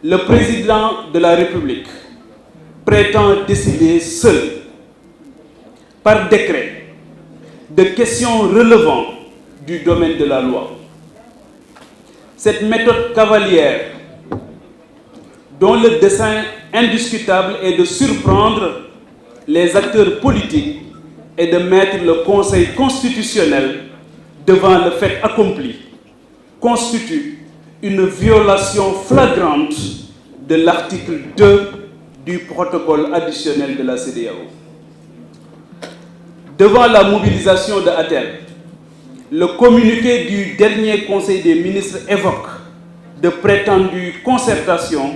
le président de la République prétend décider seul, par décret, de questions relevant du domaine de la loi. Cette méthode cavalière, dont le dessein indiscutable est de surprendre les acteurs politiques et de mettre le Conseil constitutionnel devant le fait accompli, constitue une violation flagrante de l'article 2 du protocole additionnel de la CEDEAO. Devant la mobilisation de Athènes, le communiqué du dernier Conseil des ministres évoque de prétendues concertations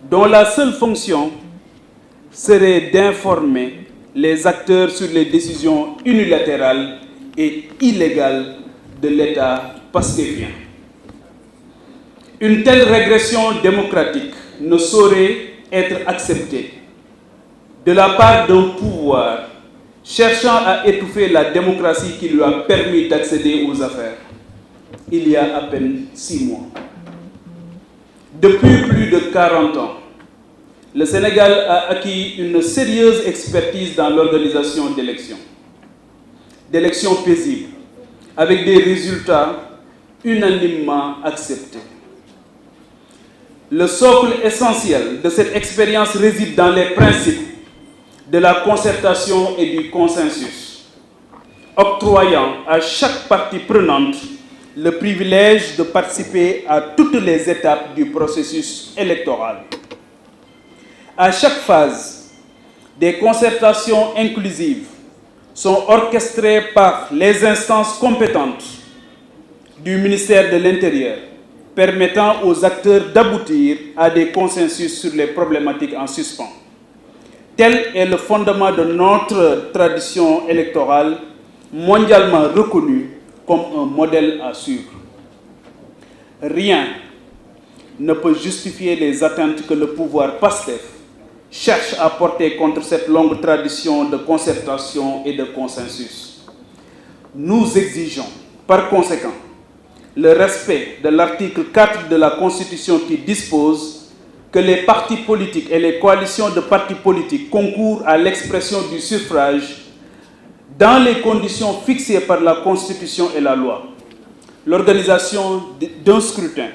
dont la seule fonction serait d'informer les acteurs sur les décisions unilatérales et illégales de l'État pastéfien. Une telle régression démocratique ne saurait être acceptée de la part d'un pouvoir cherchant à étouffer la démocratie qui lui a permis d'accéder aux affaires il y a à peine 6 mois. Depuis plus de 40 ans, le Sénégal a acquis une sérieuse expertise dans l'organisation d'élections paisibles, avec des résultats unanimement acceptés. Le socle essentiel de cette expérience réside dans les principes de la concertation et du consensus, octroyant à chaque partie prenante le privilège de participer à toutes les étapes du processus électoral. À chaque phase, des concertations inclusives sont orchestrées par les instances compétentes du ministère de l'Intérieur, permettant aux acteurs d'aboutir à des consensus sur les problématiques en suspens. Tel est le fondement de notre tradition électorale mondialement reconnue comme un modèle à suivre. Rien ne peut justifier les atteintes que le pouvoir PASTEF cherche à porter contre cette longue tradition de concertation et de consensus. Nous exigeons, par conséquent, le respect de l'article 4 de la Constitution qui dispose que les partis politiques et les coalitions de partis politiques concourent à l'expression du suffrage dans les conditions fixées par la Constitution et la loi. L'organisation d'un scrutin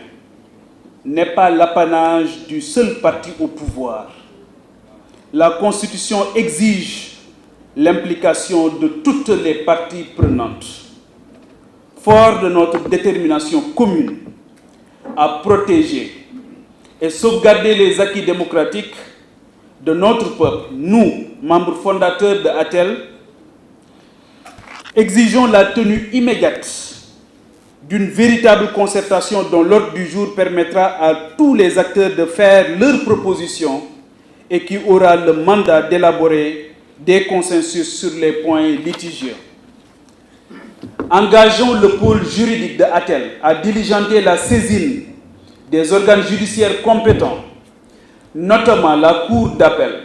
n'est pas l'apanage du seul parti au pouvoir. La Constitution exige l'implication de toutes les parties prenantes. Fort de notre détermination commune à protéger et sauvegarder les acquis démocratiques de notre peuple, nous, membres fondateurs de ATEL, exigeons la tenue immédiate d'une véritable concertation dont l'ordre du jour permettra à tous les acteurs de faire leurs propositions et qui aura le mandat d'élaborer des consensus sur les points litigieux. Engageons le pôle juridique de ATEL à diligenter la saisine des organes judiciaires compétents, notamment la Cour d'appel,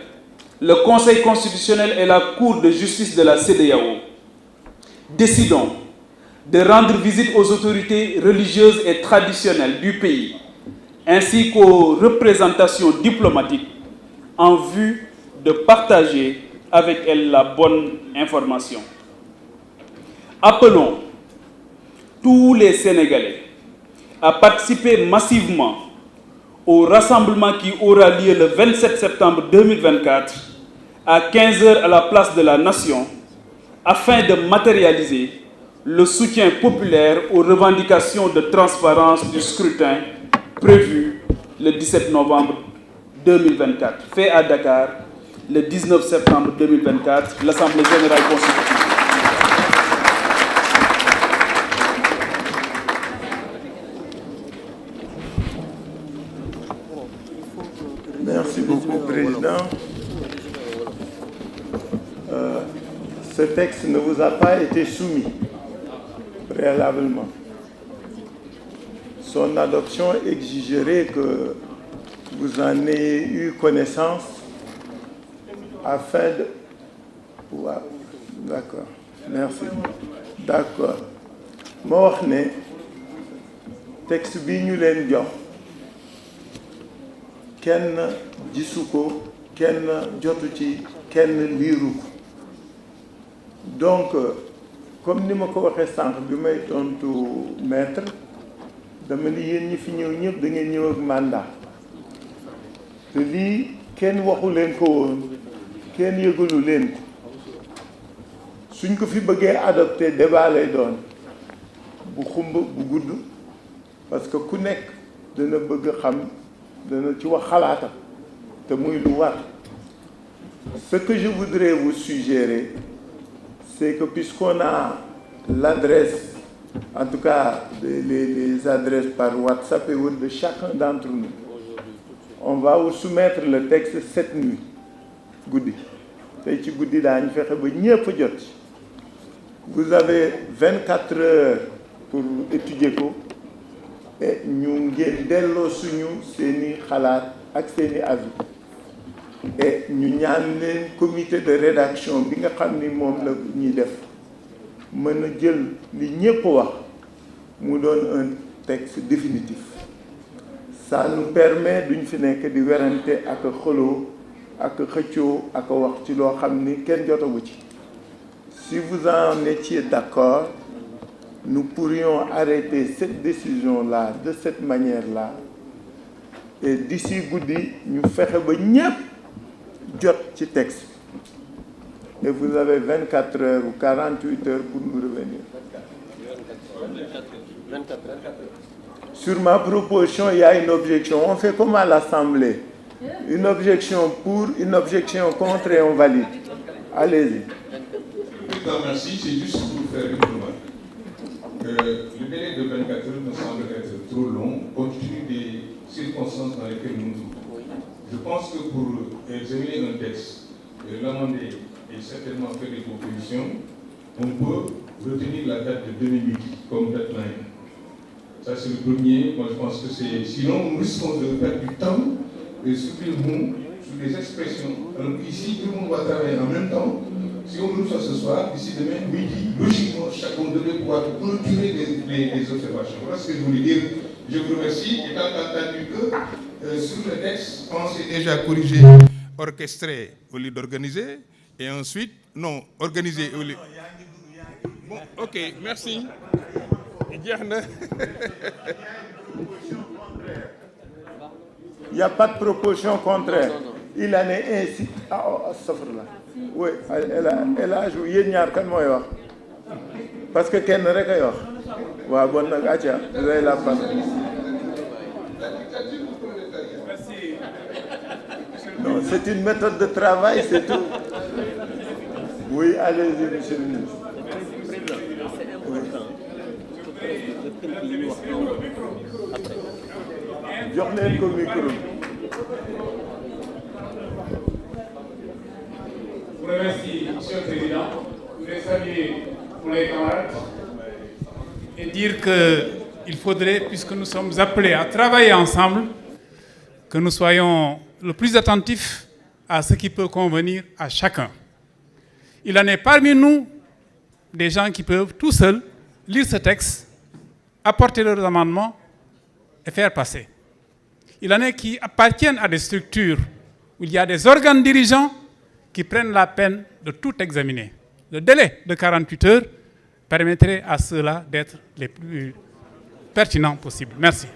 le Conseil constitutionnel et la Cour de justice de la CEDEAO. Décidons de rendre visite aux autorités religieuses et traditionnelles du pays, ainsi qu'aux représentations diplomatiques, en vue de partager avec elles la bonne information. Appelons tous les Sénégalais à participer massivement au rassemblement qui aura lieu le 27 septembre 2024 à 15h à la place de la Nation afin de matérialiser le soutien populaire aux revendications de transparence du scrutin prévu le 17 novembre 2024. Fait à Dakar, le 19 septembre 2024, l'Assemblée générale constitutive. Merci beaucoup, Président. Ce texte ne vous a pas été soumis préalablement. Son adoption exigerait que vous en ayez eu connaissance afin de... Ouais, d'accord, merci. D'accord. Ma wax ne texte bi ñu leen jox kenn gisu ko kenn jotu ci kenn liiru ko donc comme ni ma ko waxee sànq bi may tontu maître dama ni yéen ñi fi ñëw ñëpp da ngeen ñëw ak mandat te lii kenn waxu leen ko woon kenn yëgalu leen ko suñ ko fi bëggee adopté débat lay doon bu xumb bu gudd parce que ku nekk dana bëgg xam dana ci wax xalaatam te muy lu war. Ce que je voudrais vous suggérer, c'est que puisqu'on a l'adresse, en tout cas les adresses par WhatsApp et autres de chacun d'entre nous, on va vous soumettre le texte cette nuit guddi tey ci guddi daañu fexe ba ñépp jot. Vous avez 24 heures pour étudier ko et ñu ngeen delloo suñu seeni xalaat ak seeni avis et ñu ñaan leen comité de rédaction bi nga xam ni moom la ñuy def mën a jël li ñépp wax mu doon un texte définitif. Ça nous permet duñ fi nekk di werante ak xoloo ak xëccoo ak wax ci loo xam ni kenn jotagu ci. Si vous en étiez d'accord, nous pourrions arrêter cette décision-là de cette manière-là et d'ici guddi ñu fexe ba ñépp jot ci texte et vous avez 24 heures ou 48 heures pour nous revenir. 24 heures. Sur ma proposition, il y a une objection. On fait comme à l'Assemblée. Une objection pour, une objection contre et on valide. Allez-y. Merci, c'est juste pour faire une remarque. Le délai de 24 heures me semble être trop long, compte tenu des circonstances dans lesquelles nous nous trouvons. Je pense que pour examiner un texte, l'amender et certainement faire des propositions, on peut retenir la date de 2008 comme deadline. Ça, c'est le premier. Moi, je pense que c'est... Sinon, nous risquons de perdre du temps sur des mots, sur des expressions. Alors ici, tout le monde va travailler en même temps. Si on nous soit ce soir, d'ici demain, midi, logiquement, chacun devrait pouvoir clôturer les observations. Voilà ce que je voulais dire. Je vous remercie. Étant entendu que sur le texte, on s'est déjà corrigé, orchestré au lieu d'organiser, et ensuite, non, organiser au lieu... Bon, ok, merci. Il n'y a pas de proposition contraire. Il en est ainsi. Ah, oh, astafurlah. Oui, elle a joué. Yéen ñaar kan mooy wax parce que kenn rek ay wax. Waaw bon nag acca, vous avez la parole. Non, c'est une méthode de travail, c'est tout. Oui, allez-y, monsieur le ministre. Oui. Jox leen ko micro. Je vous remercie, Monsieur le Président. Je voudrais saluer pour les camarades et dire qu'il faudrait, puisque nous sommes appelés à travailler ensemble, que nous soyons le plus attentifs à ce qui peut convenir à chacun. Il en est parmi nous des gens qui peuvent tout seuls lire ce texte, apporter leurs amendements et faire passer. Il en est qui appartiennent à des structures où il y a des organes dirigeants qui prennent la peine de tout examiner. Le délai de 48 heures permettrait à ceux-là d'être les plus pertinents possibles. Merci.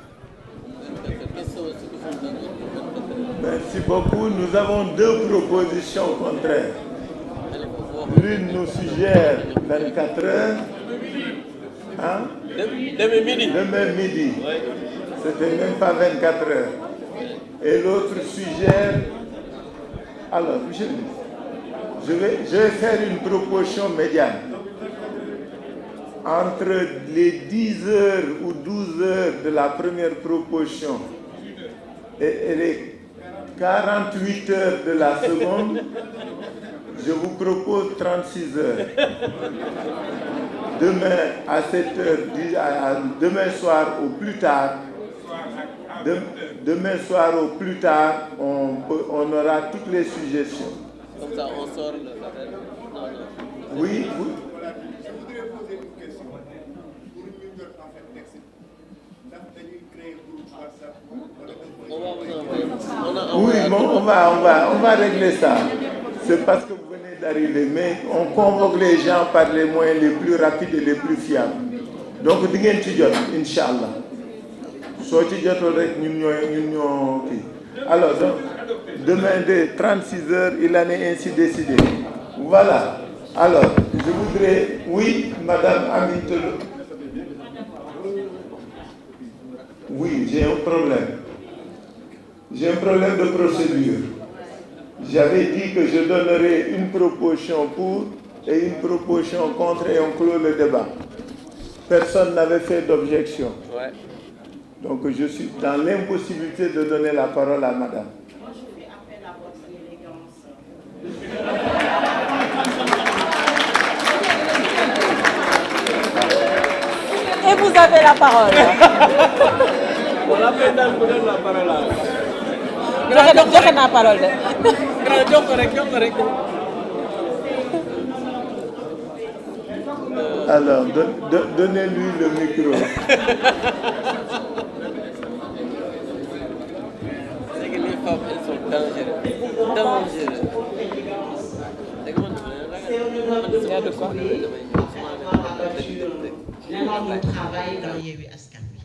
Merci beaucoup. Nous avons deux propositions contraires. L'une nous suggère 24 heures. Hein? Demain midi. Demain midi. C'était même pas 24 heures. Et l'autre suggère... Alors, monsieur le ministre, je vais faire une proposition médiane. Entre les 10 heures ou 12 heures de la première proposition et les 48 heures de la seconde, je vous propose 36 heures. Demain à 7 heures, demain soir au plus tard, demain soir au plus tard, on aura toutes les suggestions. Comme ça, on sort l'appel. Non. Oui, oui. On va vous envoyer. bon, on va régler ça. C'est parce que vous venez d'arriver, mais on convoque les gens par les moyens les plus rapides et les plus fiables. Donc, di ngeen ci jot, Inch'Allah. Soo ci jotul rek ñun ñoo kii. Alors, donc, demain dès 36 heures, il en est ainsi décidé. Voilà. Alors, je voudrais... Oui, Madame Amintelo. Oui, j'ai un problème. J'ai un problème de procédure. J'avais dit que je donnerais une proposition pour et une proposition contre et on clôt le débat. Personne n'avait fait d'objection. Ouais. Donc je suis dans l'impossibilité de donner la parole à Madame. Moi, je fais appel à votre élégance. Et vous avez la parole. On l'appelle dans le la parole là. Joxe naa parole de. Jox ko rek. Alors, donnez-lui le micro. C'est que les femmes, elles sont dangereuses. Il y a de quoi? Notre travail dans Yewwi Askan Wi.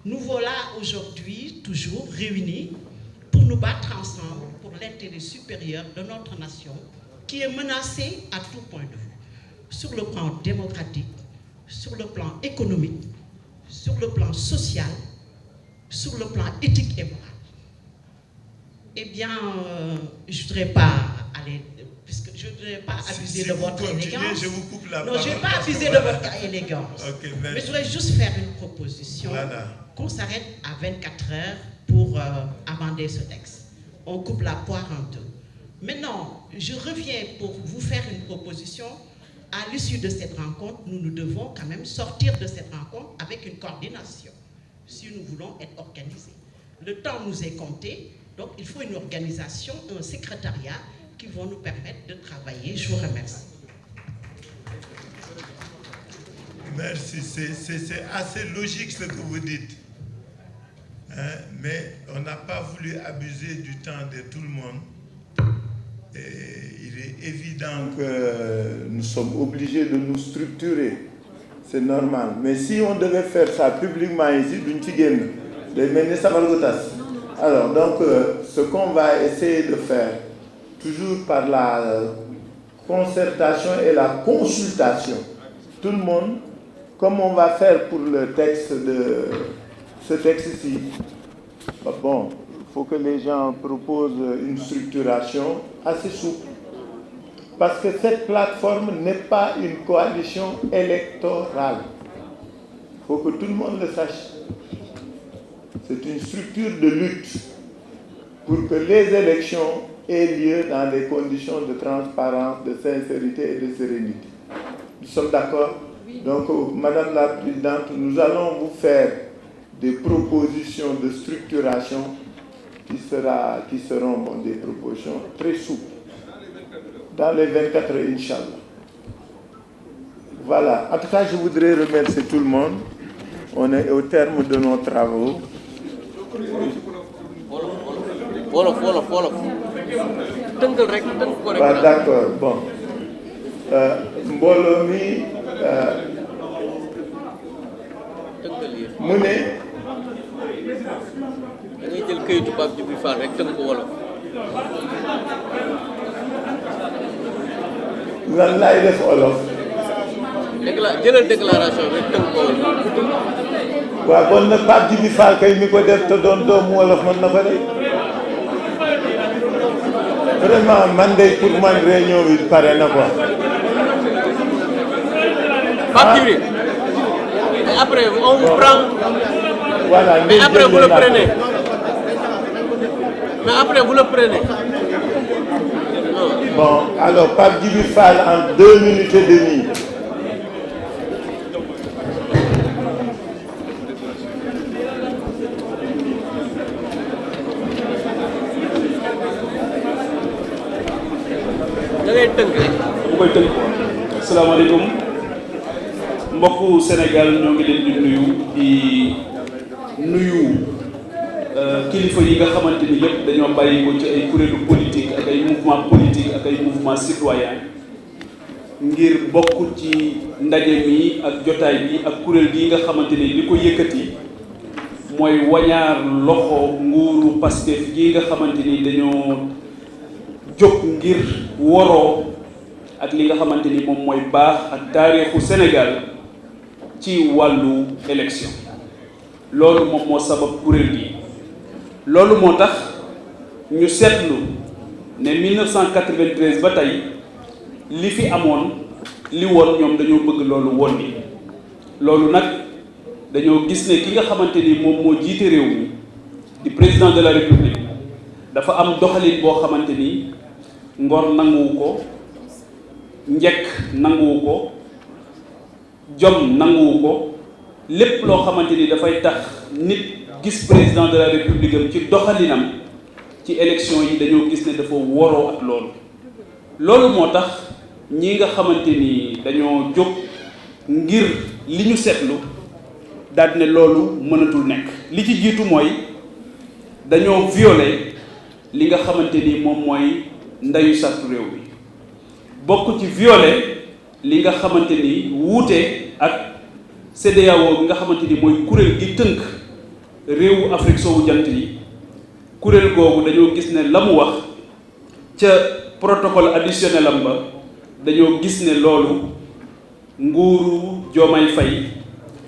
Nous voilà aujourd'hui toujours réunis pour nous battre ensemble pour l'intérêt supérieur de notre nation qui est menacée à tout point de vue. Sur le plan démocratique, sur le plan économique, sur le plan social, sur le plan éthique et moral. Eh bien, je ne voudrais pas aller, puisque je ne voudrais pas abuser de votre élégance. Je vous coupe la non, parole. je ne vais pas abuser de votre élégance. Okay, mais je voudrais juste faire une proposition qu'on s'arrête à 24 heures pour amender ce texte. On coupe la poire en deux. Maintenant, je reviens pour vous faire une proposition. À l'issue de cette rencontre, nous devons quand même sortir de cette rencontre avec une coordination, si nous voulons être organisés. Le temps nous est compté, donc il faut une organisation, un secrétariat qui vont nous permettre de travailler. Je vous remercie. Merci, c'est assez logique ce que vous dites. Hein? Mais on n'a pas voulu abuser du temps de tout le monde. Et il est évident que nous sommes obligés de nous structurer. C'est normal. Mais si on devait faire ça publiquement ici, alors donc ce qu'on va essayer de faire, toujours par la concertation et la consultation, tout le monde, comme on va faire pour le texte de ce texte-ci, bon, il faut que les gens proposent une structuration assez souple. Parce que cette plateforme n'est pas une coalition électorale. Il faut que tout le monde le sache. C'est une structure de lutte pour que les élections aient lieu dans des conditions de transparence, de sincérité et de sérénité. Nous sommes d'accord? Donc, Madame la Présidente, nous allons vous faire des propositions de structuration qui seront des propositions très souples. Dans les 24 heures, Inch'Allah. Voilà. En tout cas, je voudrais remercier tout le monde. On est au terme de nos travaux. Wolof. D'accord. Bon. Mbolo mi mu ne da ngay jël këyitu Pape Djibril Fall rek tënk ko wolof. lan laay def olof. jëlal déclaration rek tënk ko wolof. waaw bon nag Pape Djibril Fall kay mi ko def te doon doomu wolof mën na ko de. Vraiment man de pour man réunion bi pare na quoi. Pape Djibril. Et après on vous prend. Voilà. Mais après vous le prenez. Bon, alors Pape Djibril Fall en 2 minutes et demie. da ngay tënk rek. bu koy tënk asalaamaaleykum mbokku Sénégal ñoo ngi leen di nuyu kilifa yi nga xamante ni yëpp dañoo bàyyi ko ci ay kuréelu politique ak ay mouvement politique ak ay mouvement citoyen ngir bokk ci ndaje mi ak jotaay bi ak kuréel gi nga xamante ni li ko yëkkati mooy wañaar loxo nguuru Pastef gi nga xamante ni dañoo jóg ngir woroo ak li nga xamante ni moom mooy baax ak taarixu Sénégal ci wàllu élection loolu moom moo sabab kuréel gi loolu moo tax ñu seetlu ne 1993 ba tey li fi amoon li woon ñoom dañoo bëgg loolu woon ni loolu nag dañoo gis ne ki nga xamante ni moom moo jiite réew mi di président de la république dafa am doxalin boo xamante ni ngor nanguwu ko njekk nanguwu ko jom nanguwu ko lépp loo xamante ni dafay tax nit gis président de la république am ci doxalinam ci élection yi dañoo gis ne dafa woroo ak loolu moo tax ñi nga xamante ni dañoo jóg ngir li ñu seetlu daal ne loolu mënatul nekk li ci jiitu mooy dañoo violer li nga xamante ni moom mooy ndeyu sartu réew bi bokk ci violer li nga xamante ni wuute ak CEDEAO bi nga xamante ni mooy kuréel gi tënk réewu Afrique soowu jant yi kuréel googu dañoo gis ne la mu wax ca protocole additionnel am ba dañoo gis ne loolu nguuru Diomaye Faye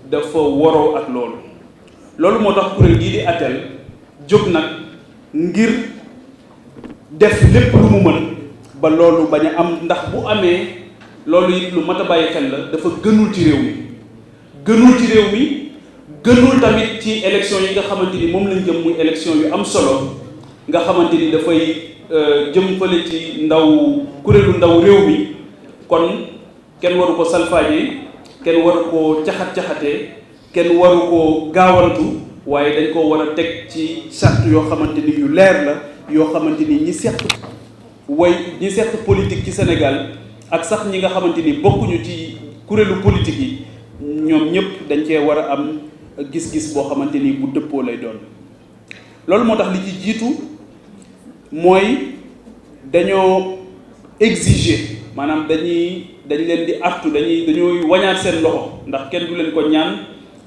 dafa woroo ak loolu moo tax kuréel gii di ATTEL jóg nag ngir def lépp lu mu mën ba loolu bañ a am ndax bu amee loolu it lu mat a bàyyi xel la dafa gënul ci réew mi gënul tamit ci élection yi nga xamante ni moom lañ jëm muy élection yu am solo nga xamante ni dafay jëm fële ci kuréelu ndaw réew mi kon kenn waru ko salfaañee kenn waru ko caxat-caxatee kenn waru ko gaawantu waaye dañ ko war a teg ci charte yoo xamante ni yu leer la yoo xamante ni ñi seq politique ci Sénégal ak sax ñi nga xamante ni bokkuñu ci kuréelu politique yi ñoom ñëpp dañ cee war a am gis-gis boo xamante ni bu dëppoo lay doon loolu moo tax li ci jiitu mooy dañoo exiger maanaam dañ leen di artu dañooy wañaat seen loxo ndax kenn du leen ko ñaan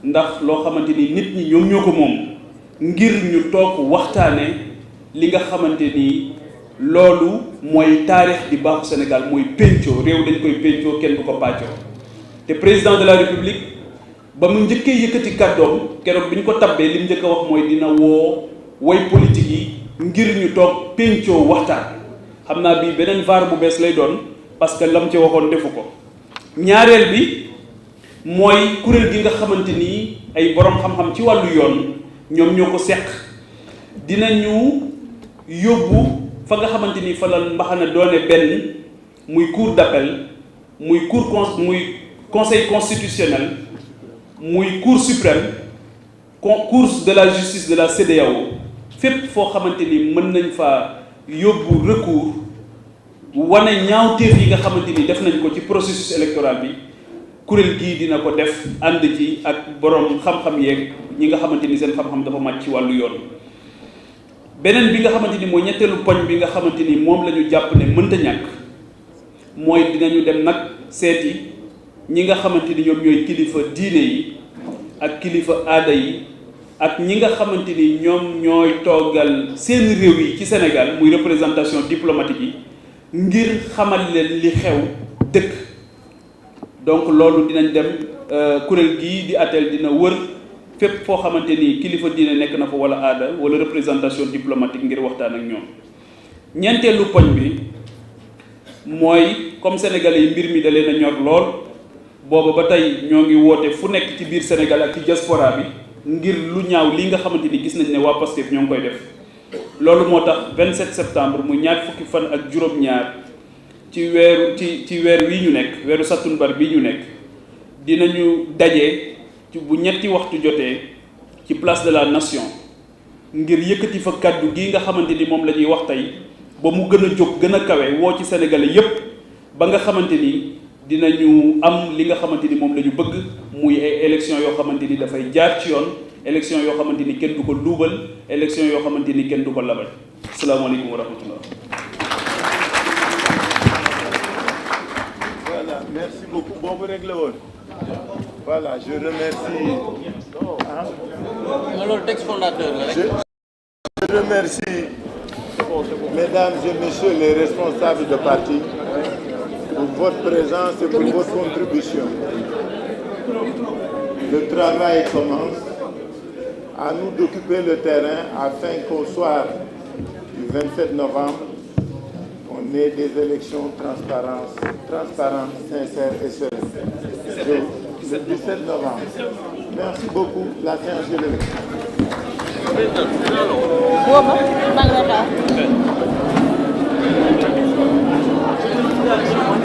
ndax loo xamante ni nit ñi ñoom ñoo ko moom ngir ñu toog waxtaane li nga xamante ni loolu mooy taarix di baaxu Sénégal mooy péncoo réew dañ koy péncoo kenn du ko pàccoo te président de la république ba mu njëkkee yëkkati kàddoom keroog bi ñu ko tabbee li mu njëkk a wax mooy dina woo way politique yi ngir ñu toog péncoo waxtaan xam naa bii beneen vaar bu bees lay doon parce que lam ci waxoon defu ko ñaareel bi mooy kuréel gi nga xamante ni ay borom xam-xam ci wàllu yoon ñoom ñoo ko seq dinañu yóbbu fa nga xamante ni fa la mbaxana doone benn muy cour d'appel muy conseil constitutionnel muy cour suprême cour de la justice de la CEDEAO fépp foo xamante ni mën nañ fa yóbbu recours wane ñaawteef yi nga xamante ni def nañ ko ci processus électoral bi kuréel gii dina ko def ànd ci ak borom xam-xam yeeg ñi nga xamante ni seen xam-xam dafa màcc ci wàllu yoon. beneen bi nga xamante ni mooy ñetteelu poñ bi nga xamante ni moom la ñu jàpp ne mënta ñàkk mooy dinañu dem nag seeti ñi nga xamante ni ñoom ñooy kilifa diine yi ak kilifa aada yi ak ñi nga xamante ni ñoom ñooy toogal seen réew yi ci Sénégal muy représentation diplomatique yi ngir xamal leen li xew dëkk donc loolu dinañ dem kuréel gii di ATTEL dina wër fépp foo xamante ni kilifa diine nekk na fa wala aada wala représentation diplomatique ngir waxtaan ak ñoom. ñeenteelu poñ bi mooy comme sénégalais yi mbir mi da leen a ñor lool booba ba tey ñoo ngi woote fu nekk ci biir Sénégal ak ci diaspora bi ngir lu ñaaw lii nga xamante ni gis nañ ne waa Pastef ñoo ngi koy def. loolu moo tax 27 septembre muy ñaar fukki fan ak juróom-ñaar ci weer wi ñu nekk weeru sattumbar bi ñu nekk dinañu daje bu ñetti waxtu jotee ci place de la nation ngir yëkkati fa kàddu gi nga xamante ni moom la ñuy wax tey ba mu gën a jóg gën a kawe woo ci sénégalais yépp ba nga xamante ni dinañu am li nga xamante ni moom la ñu bëgg muy ay élection yoo xamante ni dafay jaar ci yoon élection yoo xamante ni kenn du ko luubal élection yoo xamante ni kenn du ko labal salaamaaleykum wa rahmatullah. Voilà, merci beaucoup. Bon, voilà, je remercie. Le texte fondateur. Je remercie, mesdames et messieurs les responsables de parti, pour votre présence et pour votre contribution. Le travail commence. À nous d'occuper le terrain afin qu'au soir du 27 novembre, on ait des élections transparentes, sincères et sereines. Le 17 novembre. Merci beaucoup. La séance est levée.